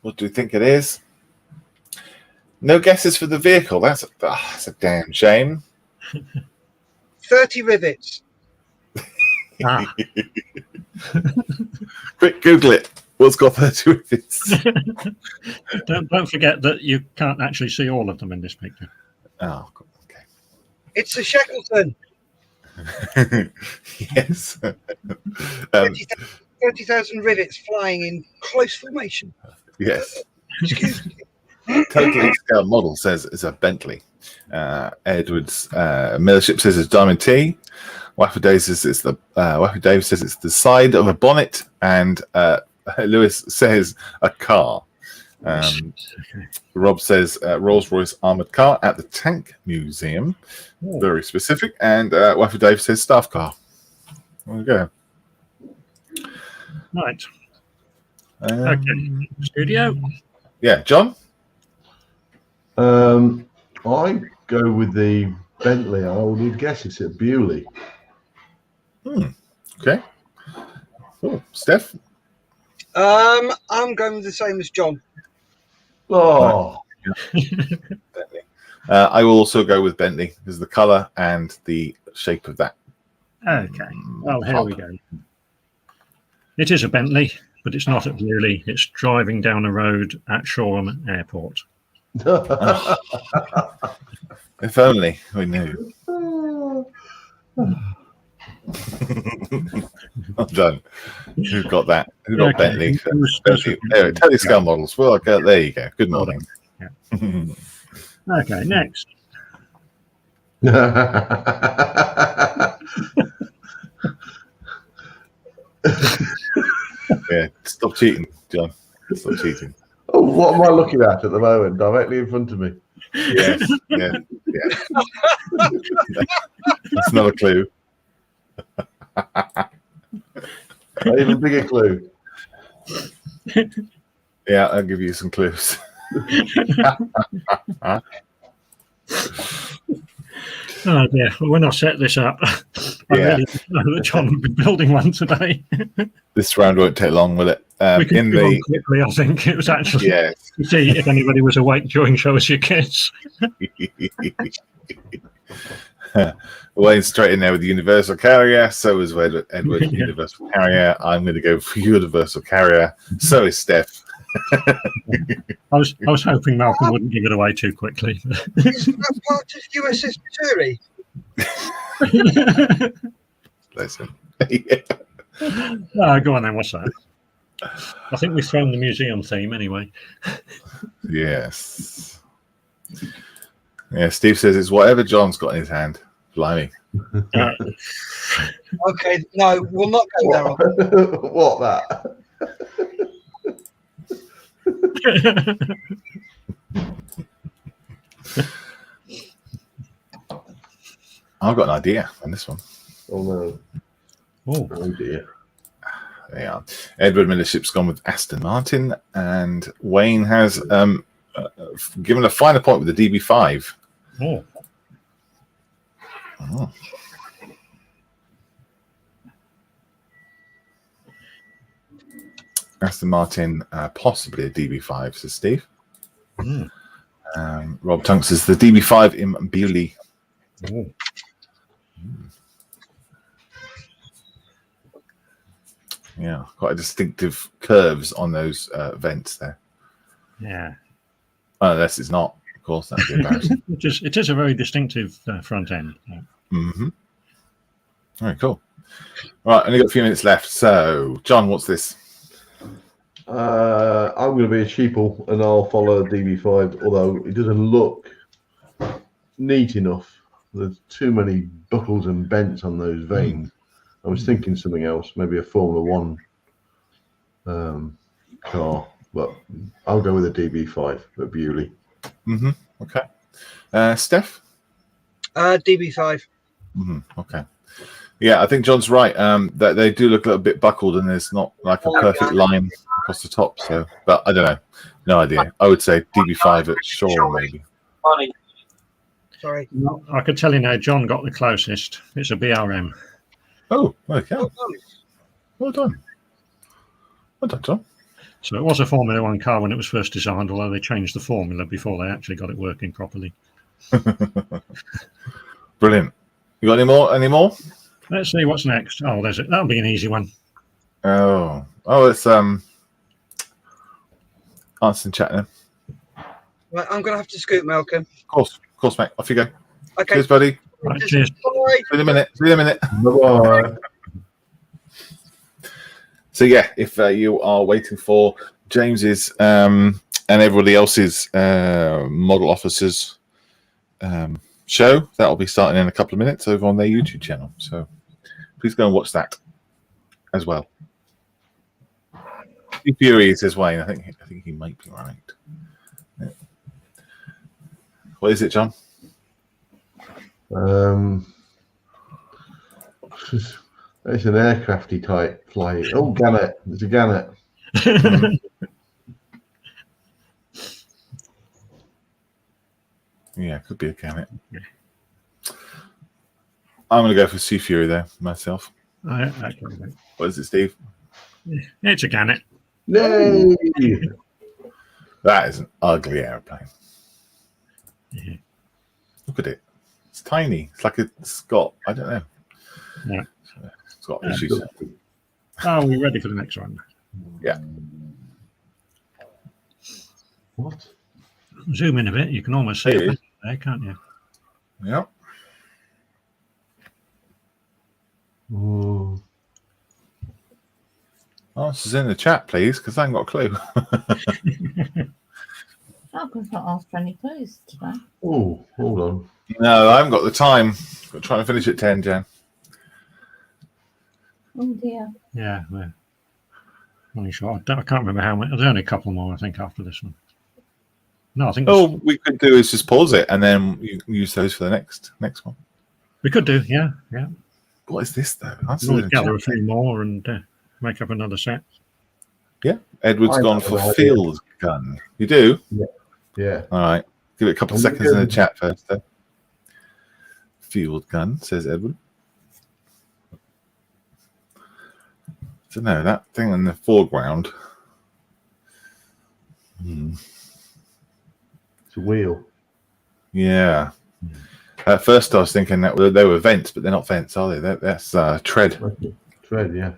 What do you think it is? No guesses for the vehicle. That's a damn shame. 30 rivets. Ah. Quick, Google it. What's got 30 rivets? Don't forget that you can't actually see all of them in this picture. Oh, okay. It's a Shackleton. Yes. 30,000 rivets flying in close formation. Yes. Excuse me. Totally scale model says it's a Bentley. Edwards Millership says it's Diamond T. Waffle Dave says it's the side of a bonnet, and Lewis says a car. Rob says Rolls-Royce armored car at the Tank Museum. Very specific. And Waffle Dave says staff car. There we go. Right. Okay. Studio. Yeah, John? I go with the Bentley. I would guess it's at Bewley. Okay. Cool. Steph? I'm going with the same as John. Oh, Bentley. I will also go with Bentley because the colour and the shape of that. Okay. Well, here we go. It is a Bentley, but it's not at Bewley. It's driving down a road at Shoreham Airport. If only we knew. Well done. Who got that? Who got Bentley? Bentley. There, Tele scale models. Well, okay, there you go. Good morning. Yeah. Okay, next. Yeah, stop cheating, John. Stop cheating. Oh, what am I looking at the moment? Directly in front of me. Yes, yeah. That's not a clue. An even bigger clue. Yeah, I'll give you some clues. Oh dear. Well, when I set this up, I really didn't know that John would be building one today. This round won't take long, will it? We could go on quickly, I think. It was actually to see if anybody was awake during Show Us Your Kids. Wayne's straight in there with the Universal Carrier. So is Edward. Universal Carrier. I'm going to go for Universal Carrier. So is Steph. I was hoping Malcolm wouldn't give it away too quickly. Isn't that part of USS Missouri? Listen. Go on then, what's that? I think we've thrown the museum theme anyway. Yes. Yeah, Steve says it's whatever John's got in his hand. Blimey. Okay, no, we'll not go there. What that? I've got an idea on this one. Oh no. Oh dear. There you are. Edward Millership's gone with Aston Martin, and Wayne has given a finer point with the DB5. Oh. Aston Martin, possibly a DB5, says Steve. Rob Tunks says the DB5 in Bewley. Yeah, quite distinctive curves on those vents there. Yeah. Unless it's not, of course, that'd be embarrassing. It is a very distinctive front end. Yeah. Mm-hmm. Very cool. Right, only got a few minutes left. So, John, what's this? I'm going to be a sheeple and I'll follow DB5, although it doesn't look neat enough. There's too many buckles and bends on those veins. I was thinking something else, maybe a Formula One car, but I'll go with a DB5 at Bewley. Okay. Steph? DB5. Okay. Yeah, I think John's right. That they do look a little bit buckled, and there's not like a perfect line across the top. So, but I don't know. No idea. I would say DB5 at Shaw, maybe. Sorry. No, I could tell you now, John got the closest. It's a BRM. Oh, okay. Well done. Well done, John. So it was a Formula One car when it was first designed, although they changed the formula before they actually got it working properly. Brilliant. You got any more? Any more? Let's see what's next. Oh, there's it. That'll be an easy one. Oh, it's Answer in chat now. Right, I'm gonna have to scoot, Malcolm. Of course, mate. Off you go. Okay. Cheers, buddy. Right, cheers. Bye. See you in a minute. See you in a minute. Bye-bye. So yeah, if you are waiting for James's and everybody else's model officers show, that'll be starting in a couple of minutes over on their YouTube channel. So please go and watch that as well. Fury says Wayne. I think he might be right. Yeah. What is it, John? It's an aircrafty type flight. Oh, Gannet. It's a Gannet. Yeah, could be a Gannet. I'm going to go for Sea Fury there myself. What is it, Steve? It's a Gannet. Yay! That is an ugly airplane. Yeah. Look at it. It's tiny. It's like it's got, I don't know. Yeah. It's got issues. Oh, we're ready for the next one. Yeah. What? Zoom in a bit. You can almost see it there, can't you? Yeah. Oh. Answers in the chat, please, because I haven't got a clue. Malcolm's not asked for any clues today. Oh, hold on. No, I haven't got the time. Got trying to finish at 10, Jan. Oh dear. Yeah, we're only sure. I can't remember how many. There's only a couple more, I think, after this one. No, I think. All we could do is just pause it and then you can use those for the next one. We could do, yeah. What is this though? We'll gather a few more and make up another set. Yeah, Edward's I gone know for the idea. field gun. You do? Yeah. All right. Give it a couple of seconds in the chat first, though. Field gun, says Edward. So no, that thing in the foreground. It's a wheel. Yeah. At first, I was thinking that they were vents, but they're not vents, are they? That's tread. Tread, yeah.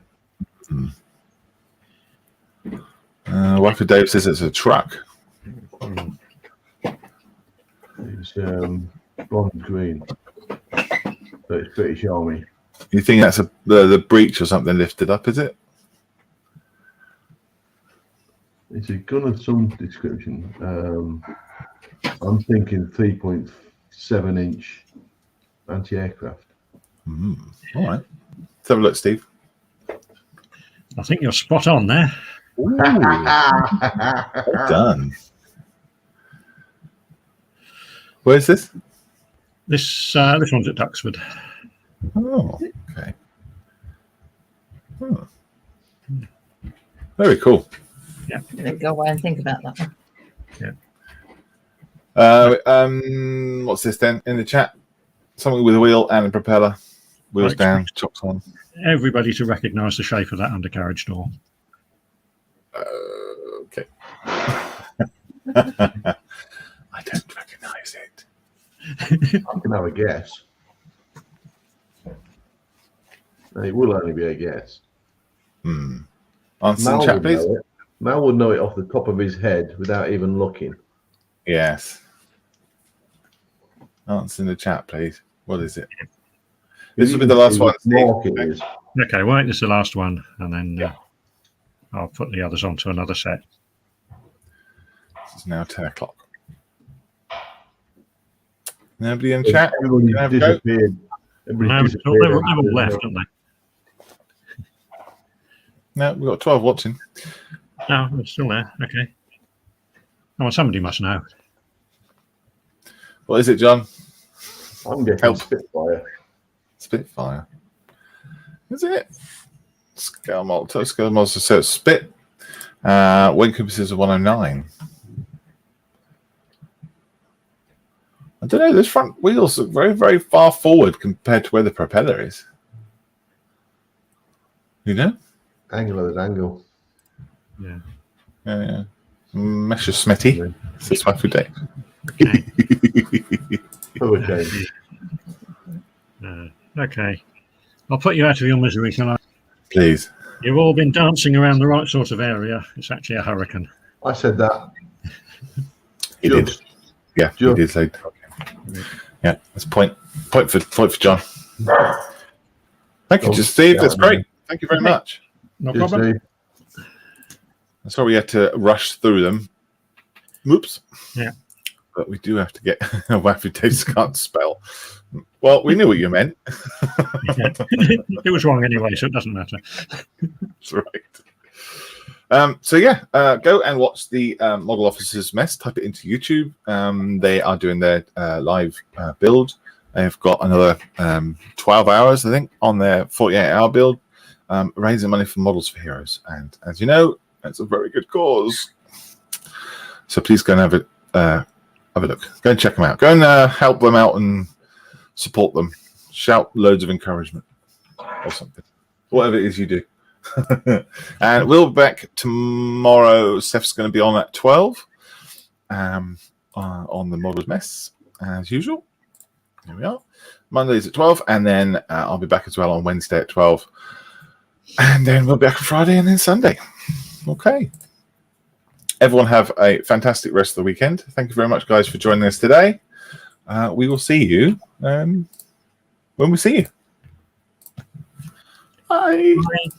Wife of Dave says it's a truck. It's blonde green. So it's British Army. You think that's the breech or something lifted up, is it? It's a gun of some description. I'm thinking 3.7-inch anti-aircraft. All right. Let's have a look, Steve. I think you're spot on there. Ooh, done. Where's this? This one's at Duxford. Oh, okay. Very cool. Yeah. Go away and think about that one. What's this then in the chat? Something with a wheel and a propeller. Wheels down, chocks on. Everybody to recognise the shape of that undercarriage door. Okay. I don't recognise it. I can have a guess. It will only be a guess. Answer in chat, please. Mal would know it off the top of his head without even looking. Yes. Answer in the chat, please. What is it? This will be the last one. Okay, wait, this is the last one, and then I'll put the others onto another set. It's now 10 o'clock. Nobody in chat? Everybody's Can I have a go? disappeared. No, Everybody's they've all left, haven't they? No, we've got 12 watching. No, they're still there. Okay. Oh, well, somebody must know. What is it, John? I'm getting Help. Spitfire. Spitfire. Is it? Scale model. Scale model so it's split. Wing compasses are 109. I don't know. Those front wheels look very, very far forward compared to where the propeller is. You know? Angle is angle. Yeah. Yeah. Mesha Smitty. It's my food day. Okay. Okay. I'll put you out of your misery, shall I? Please. You've all been dancing around the right sort of area. It's actually a hurricane. I said that. He did. Yeah, he did say. Yeah, that's point for John. Thank you, Steve. That's great. Thank you very much. No problem. I'm sorry we had to rush through them. Oops. Yeah. But we do have to get a waffy taste can't spell. Well, we knew what you meant. It was wrong anyway, so it doesn't matter. That's right. So yeah, go and watch the Model Officers Mess. Type it into YouTube. They are doing their live build. They've got another 12 hours, I think, on their 48-hour build, raising money for Models for Heroes. And as you know, that's a very good cause. So please go and have a look. Go and check them out. Go and help them out and support them. Shout loads of encouragement or something. Whatever it is you do. And we'll be back tomorrow. Steph's going to be on at 12 on the Models Mess, as usual. Here we are. Mondays at 12, and then I'll be back as well on Wednesday at 12. And then we'll be back on Friday and then Sunday. Okay. Everyone have a fantastic rest of the weekend. Thank you very much, guys, for joining us today. We will see you when we see you. Bye. Bye.